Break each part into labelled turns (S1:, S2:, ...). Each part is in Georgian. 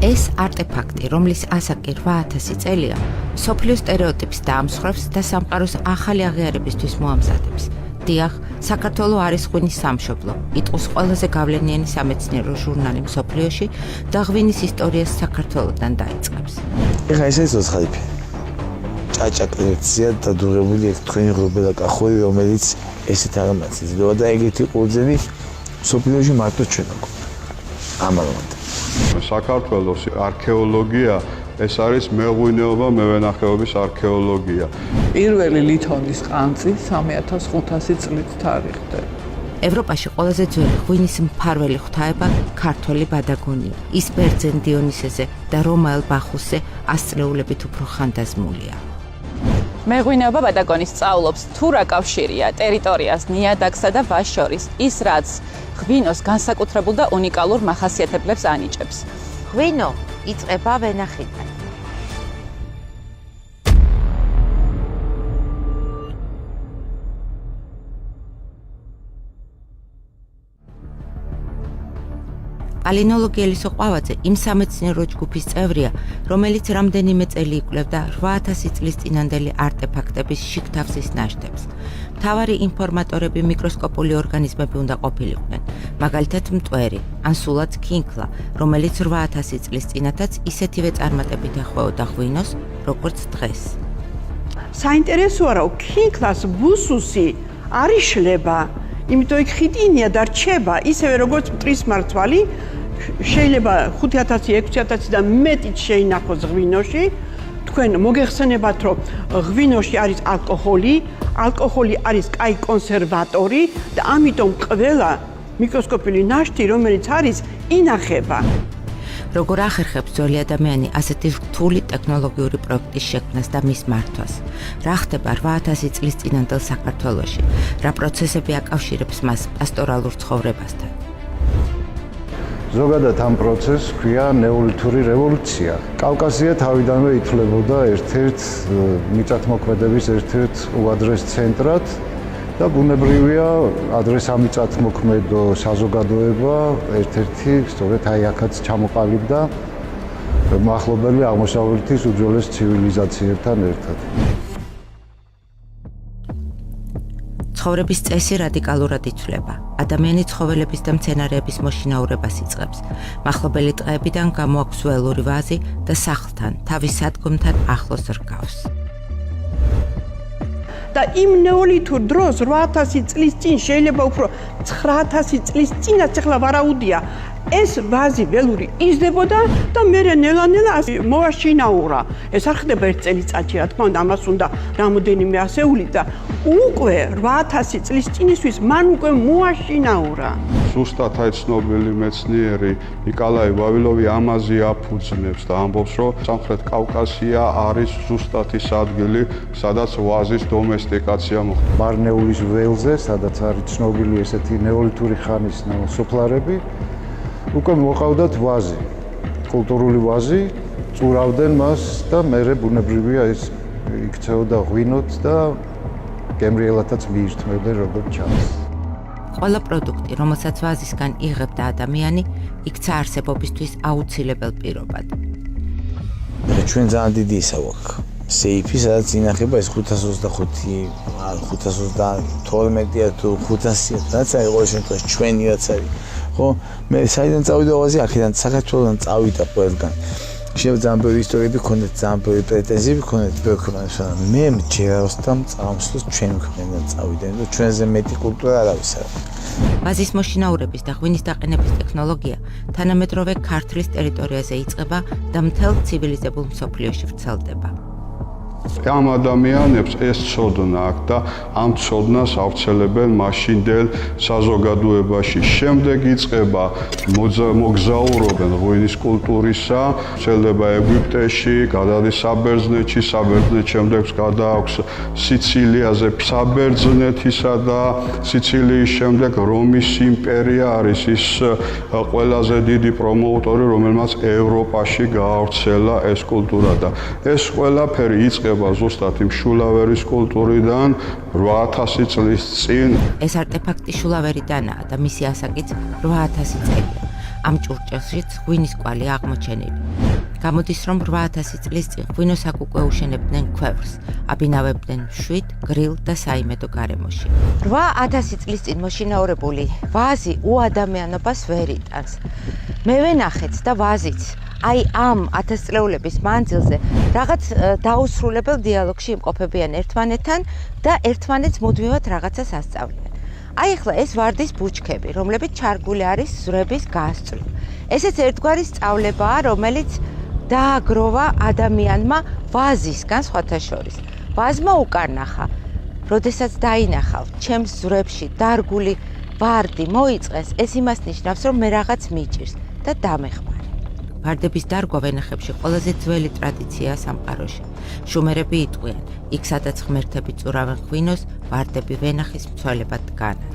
S1: ეს არტეფაქტი, რომლის ასაკი 8000 წელია, მსოფლიო სტერეოტიპს დაამსხვრევს და სამყაროს ახალი აღიარებისთვის მოამზადებს. დიახ, საქართველო არის ღვინის სამშობლო, იტყვის ყველაზე გავლენიანი სამეცნიერო ჟურნალი მსოფლიოში და ღვინის ისტორიას საქართველოდან დაიწყებს.
S2: ეხლა ეს არის ოცხალიფი. ჭაჭა კოლექცია დადუღებული ეგ თქვენი ღრუბელა კახური, რომელიც ესეთ აღმაც იძლევა და ეგეთი ყურძენი მსოფლიოში მარტო ჩვენ აქვს. ამალოდ.
S3: საქართველოს არქეოლოგია ეს არის მეღვინეობა, მევენახეობის არქეოლოგია.
S4: პირველი ლითონის ყანწი 3500 წლით თარიღდება.
S1: ევროპაში ყველაზე ძველი ღვინის მფარველი ღვთაება ქართველი ბადაგონია. ის ბერძენ დიონისეზე და რომაელ ბახუსზე ასწლეულებით უფრო ხანდაზმულია.
S5: მეღვინეობა ბადაგონის სწავლობს თუ რა კავშირია ტერიტორიას ნიადაგსა და ვაზს შორის, ის რაც ღვინოს განსაკუთრებულ და უნიკალურ მახასიათებლებს ანიჭებს.
S6: ღვინო იწყება ვენახიდან.
S1: პალინოლოგი ელისო ყვავაძე იმ სამეცნიერო ჯგუფის წევრია, რომელიც რამდენიმე წელი იკვლევდა 8000 წლის წინანდელი არტეფაქტების შიგთავსის ნაშთებს. მთავარი ინფორმატორები მიკროსკოპული ორგანიზმები უნდა ყოფილიყვნენ, მაგალითად მტვერი, ან სულაც ქინქლა, რომელიც 8000 წლის წინათაც ისეთივე წარმატებით ეხვეოდა ღვინოს, როგორც დღეს.
S7: საინტერესოა, რომ ქინქლას ბუსუსი არ იშლება, იმიტომ იქ ხიდინია და რჩება, ისევე როგორც მტრის მარცვალი, შეიძლება 5000-6000 და მეტიც შეინახოს ღვინოში. თქვენ მოგეხსენებათ, რომ ღვინოში არის ალკოჰოლი, ალკოჰოლი არის კაი კონსერვატორი და ამიტომ ყველა მიკროსკოპული ნაშთი, რომელიც არის, ინახება.
S1: როგორ ახერხებს ძველი ადამიანი ასეთი რთული ტექნოლოგიური პროექტის შექმნას და მის მართვას? რა ხდება 8000 წლის წინანდელ საქართველოში? რა პროცესები აკავშირებს მას პასტორალურ ცხოვრებასთან?
S8: ზოგადად ამ პროცესს ქვია ნეოლითური რევოლუცია. კავკასია თავიდანვე ითვლებოდა ერთ-ერთ მიწათმოქმედების ერთ-ერთ უადრეს ცენტრად და ბუნებრივია ადრეს ამ მიწათმოქმედო საზოგადოება ერთ-ერთი სწორედ აი აქაც ჩამოყალიბდა მახლობელი აღმოსავლეთის უძველეს ცივილიზაციებთან ერთად.
S1: ცხოვრების წესი რადიკალურად იცვლება. ადამიანი ცხოველების და მცენარეების მოშინაურებას იწყებს. მახლობელი ტყეებიდან გამოაქვს ველური ვაზი და სახლთან, თავის სადგომთან ახლოს რგავს.
S7: და იმ ნეოლითურ დროს 8000 წლის წინ შეიძლება უფრო 9000 წლის წინაც ახლა ვარაუდია ეს ვაზი ველური იზრდებოდა და მერე ნელა-ნელა მოაშინაურა. ეს არ ხდება ერთ წელიწადში, რა თქმა უნდა, ამას უნდა რამოდენიმე ასეული და უკვე 8000 წლის წინისთვის მან უკვე მოაშინაურა.
S3: ზუსტად აი ცნობილი მეცნიერი ნიკოლაი ვავილოვი ამაზე აფუძნებს და ამბობს, რომ სამხრეთ კავკასია არის ზუსტად ის ადგილი, სადაც ვაზის დომესტიკაცია მოხდა.
S8: მარნეულის ველზე, სადაც არის ცნობილი ესეთი ნეოლითური ხანის სოფლარები, უკვე მოყავდათ ვაზი, კულტურული ვაზი, წურავდნენ მას და მერე ბუნებრივია ეს იქცეოდა ღვინოთ და გემრიელათაც მიირთმევდნენ როგორც ჩანს.
S1: ყველა პროდუქტი, რომელსაც ვაზისგან იღებდა ადამიანი, იქცა არსებობისთვის აუცილებელ პირობად.
S2: ჩვენ ძალიან დიდი ისა გვაქვს. სეიფი, სადაც ინახება ეს 525, 522 თუ 500, რაც არის ყოველ შემთხვევაში ჩვენი რაც არის. ხო, მე საიდან წავიდა ვაზი, აქედან საქართველოსთან წავიდა ყველგან. შეიძლება ძალიან ბევრი ისტორიები გქონდეთ, ძალიან ბევრი პრეტენზიები გქონდეთ ბერქმანსთან. მე მჯეროსთან წამსვლას ჩვენ ქვეყნიდან წავიდა, და ჩვენზე მეტი კულტურა არავის არ აქვს.
S1: ვაზის მოშინაურების და ღვინის დაყენების ტექნოლოგია თანამედროვე ქართლის ტერიტორიაზე იწყება და მთელ ცივილიზებულ მსოფლიოში ვრცელდება.
S3: ამ ადამიანებს ეს ცოდნა აქვს და ამ ცოდნას ავრცელებენ მაშინდელ საზოგადოებაში. შემდეგ იწყება მოგზაურობენ ღვინის კულტურისა, ვრცელდება ეგვიპტეში, გადადის საბერძნეთში, საბერძნეთ შემდეგ გადააქვს სიცილიაზე. საბერძნეთისა და სიცილიის შემდეგ რომის იმპერია არის ის ყველაზე დიდი პრომოუტორი, რომელმაც ევროპაში გაავრცელა ეს კულტურა და ეს ყველაფერი იწყება ზუსტად იმ შულავერის კულტურიდან 8000 წლის წინ.
S1: ეს არტეფაქტი შულავერიდანაა და მისი ასაკიც 8000 წელია. ამ ჭურჭელშიც ღვინის კვალი აღმოჩენილი. გამოდის, რომ 8000 წლის წინ ღვინოსაკ უკვე უშენებდნენ ქვევრს, აბინავებდნენ მშვიდ, გრილ და საიმედო გარემოში.
S6: 8000 წლის წინ მოშინაურებული ვაზი უადამიანობას ვერ იტანს. მე ვენახეთ და ვაზიც აი ამ 1000 წლეულების მანძილზე რაღაც დაუსრულებელ დიალოგში იმყოფებიან ერთმანეთთან და ერთმანეთს მუდმივად რაღაცას ასწავლიან. აი ახლა ეს ვარდის ბუჩქები, რომლებიც ჩარგული არის ზვრების გასწვრივ. ესეც ერთგვარი სწავლებაა, რომელიც დააგროვა ადამიანმა ვაზისგან სხვათა შორის. ვაზმა უკარნახა, როდესაც დაინახავ ჩემს ზვრებში დარგული ვარდი მოიწყეს, ეს იმას ნიშნავს, რომ მე რაღაც მიჭირს და დამეხმარე.
S1: ვარდების დარგვა ვენახებში ყველაზე ძველი ტრადიციაა სამყაროში. შუმერები იტყვიან, იქ სადაც ღმერთები წურავენ ღვინოს, ვარდები ვენახის მცველებად დგანან.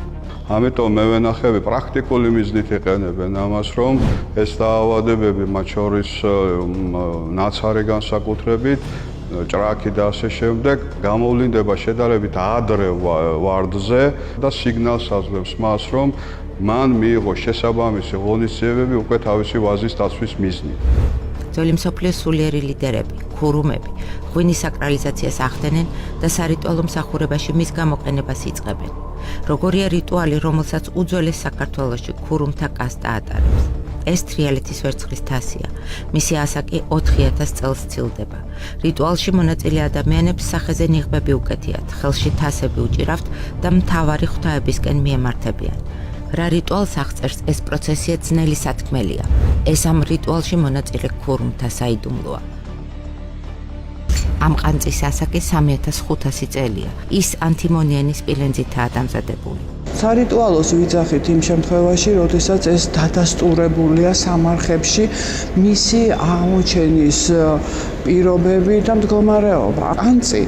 S3: ამიტომ მე ვენახები პრაქტიკული მიზნით იყენებენ ამას, რომ ეს დაავადებები, მათ შორის ნაცარი განსაკუთრებით, ჭრაკი და ასე შემდეგ, გამოვლინდება შედარებით ადრე ვარდზე და სიგნალს აძლევს მას, რომ მან მიიღო შესაბამისი ღონისძიებები უკვე თავისი ვაზის დაცვის მიზნით.
S1: ძველი მსოფლიოს სულიერი ლიდერები, ქურუმები, ღვინის საკრალიზაციას ახდენენ და სარიტუალო მსახურებაში მის გამოყენებას იწყებენ. როგორია რიტუალი, რომელსაც უძველეს საქართველოში ქურუმთა კასტა ატარებს. ეს თრიალეთის ვერცხლის თასია. მისი ასაკი 4000 წელს ცილდება. რიტუალში მონაწილე ადამიანებს სახეზე ნიღბები უკეთიათ, ხელში თასები უჭირავთ და მთავარი ღვთაებისკენ მიემართებიან. რა რიტუალს აღწერს ეს პროცესია ძნელი სათქმელია. ეს ამ რიტუალში მონაწილე ქურუმთა საიდუმლოა. ამ ყანწის ასაკი 3500 წელია. ის ანთიმონიანი სპილენძითაა დამზადებული.
S4: სარიტუალოს ვიძახით იმ შემთხვევაში, როდესაც ეს დადასტურებულია სამარხებში მისი აღმოჩენის პირობები და მდგომარეობა. ანწი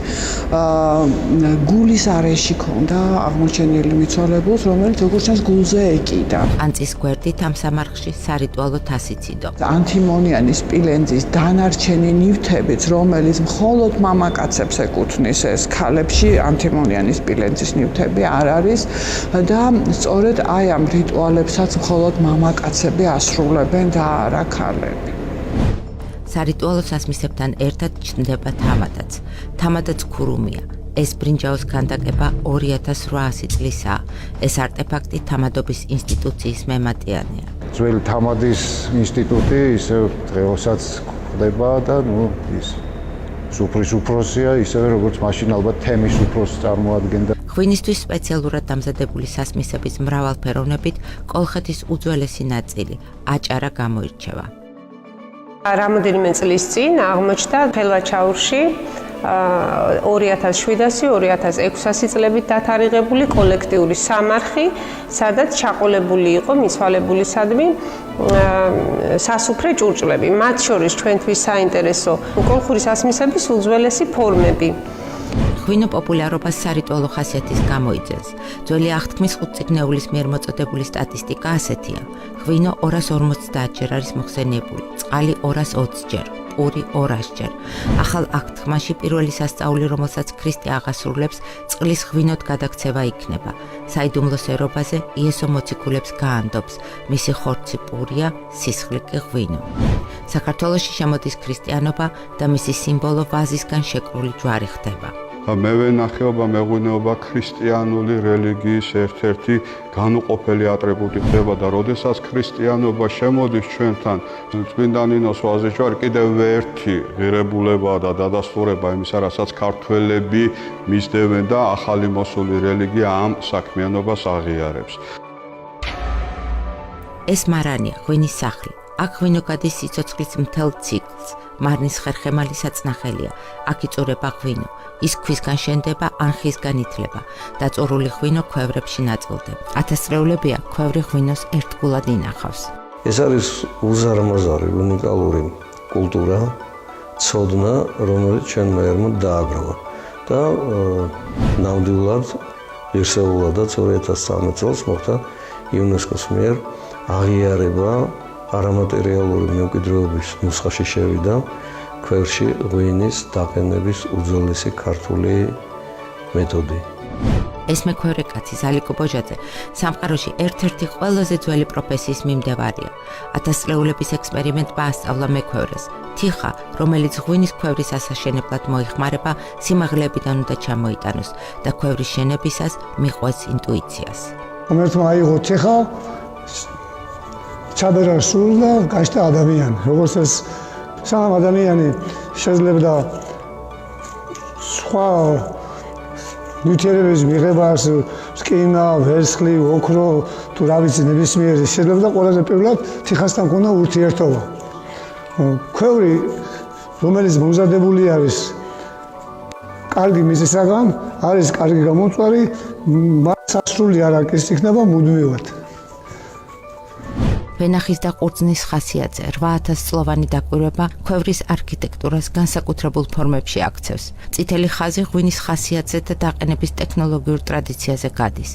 S4: გულის არეში ქონდა აღმოჩენილი მიცვალებულს, რომელიც როგორც ჩანს გულზე ეკიდა.
S1: ანწის გვერდით ამ სამარხში სარიტუალო თასიც იდო.
S4: ანთიმონიანი სპილენძის დანარჩენი ნივთებიც, რომელიც მხოლოდ მამაკაცებს ეკუთვნის, ეს ქალებში ანთიმონიანი სპილენძის ნივთები არ არის და სწორედ აი ამ რიტუალებსაც მხოლოდ მამაკაცები ასრულებენ და არა ქალები.
S1: სარიტუალო სასმისებთან ერთად ჩნდება თამადაც. თამადაც ქურუმია. ეს ბრინჯაოს ქანდაკება 2800 წლისაა. ეს არტეფაქტი თამადობის ინსტიტუციის მემატიანია.
S8: ძველი თამადის ინსტიტუტი ისევ დღეოსაც ხდება და ის სუფრის უფროსია, ისევე როგორც მაშინ ალბათ თემის უფროსს წარმოადგენდა.
S1: ღვინისთვის სპეციალურად დამზადებული სასმისების მრავალფეროვნებით კოლხეთის უძველესი ნაწილი აჭარა გამოირჩევა.
S9: რამოდენიმე წლის წინ აღმოჩნდა თელვაჩაურში 2700-2600 წლებით დათარიღებული კოლექტიური სამარხი, სადაც ჩაყოლებული იყო მიცვალებულისადმი სასუფრე ჭურჭლები. მათ შორის ჩვენთვის საინტერესო კოლხური სასმისების უძველესი ფორმები.
S1: ღვინო პოპულარობას სარიტუალო ხასიათის გამოიძენს. ძველი აღთქმის ხუთწიგნეულის მიერ მოწოდებული სტატისტიკა ასეთია. ღვინო 250 ჯერ არის მოხსენიებული, წყალი 220 ჯერ, პური 200 ჯერ. ახალ აღთქმაში პირველი სასწაული, რომელსაც ქრისტე აღასრულებს, წყლის ღვინოთ გადაქცევა იქნება. საიდუმლოს ერობაზე იესო მოციქულებს გაანდობს, მისი ხორცი პურია, სისხლი კი ღვინო. საქართველოში შემოდის ქრისტიანობა და მისი სიმბოლო ვაზისგან შეკრული ჯვარი ხდება.
S3: მე ვენახეობა მეღვინეობა ქრისტიანული რელიგიის ერთ-ერთი განუყოფელი ატრიბუტი ხდება და როდესაც ქრისტიანობა შემოდის ჩვენთან, წმინდა ნინოს ვაზის ჯვარი კიდევ ერთი ღირებულება და დადასტურება იმისა, რასაც ქართველები მისდევენ და ახალი მოსული რელიგია ამ საქმიანობას აღიარებს.
S1: ეს მარანია, ღვინის სახლი. აქ ღვინო გადის სიცოცხლის მთელ ციკლს. მარნის ხერხემალი საწნახელია. აქ იწურება ღვინო. ის ქვისგან შენდება, ან ხისგან ითლება. დაწურული ღვინო ქვევრებში ნაწილდება. ათასწლეულებია ქვევრი ღვინოს ერთგულად ინახავს.
S10: ეს არის უზარმაზარი უნიკალური კულტურა, ცოდნა, რომელიც ჩვენმა ერმოდ დააგროვა და ნამდვილად ღირსეულად 2013 წელს მოხდა იუნესკოს მიერ აღიარება არამატერიალური მემკვიდრეობის ნუსხაში შევიდა ქვევრში ღვინის დაყენების უძველესი ქართული მეთოდი.
S1: ეს მექვევრე კაცი ზალიკო ბოჟაძე სამყაროში ერთ-ერთი ყველაზე ძველი პროფესიის მიმდევარია. 1000 წლეულების ექსპერიმენტმა ასწავლა მექვევრეს. თიხა, რომელიც ღვინის ქვევრის ასაშენებლად მოიხმარება, სიმაღლებიდან უნდა ჩამოიტანოს და ქვევრის შენებისას მიყვეს ინტუიციას.
S11: ღმერთმა აიღო თიხა, ჩაბერა სულ და გაჩნდა ადამიანი. როგორც ეს სამ ადამიანი შეძლებდა სხვა ნივთიერების მიღებას, სკინა, ვერცხლი, ოქრო, თუ რა ვიცი, ნებისმიერი შეძლებდა ყველაზე პირველად თიხასთან ქონდა ურთიერთობა. ქვევრი, რომელიც მომზადებული არის კარგი მიზეზისაგან, არის კარგი გამოწვარი, მას სასრული არ აკის იქნება მუდმივად.
S1: ვენახის და ყურძნის ხასიათზე 8000 წლოვანი დაკვირვება ქვევრის არქიტექტურას განსაკუთრებულ ფორმებში აქცევს. წითელი ხაზი ღვინის ხასიათზე და დაყენების ტექნოლოგიურ ტრადიციაზე გადის.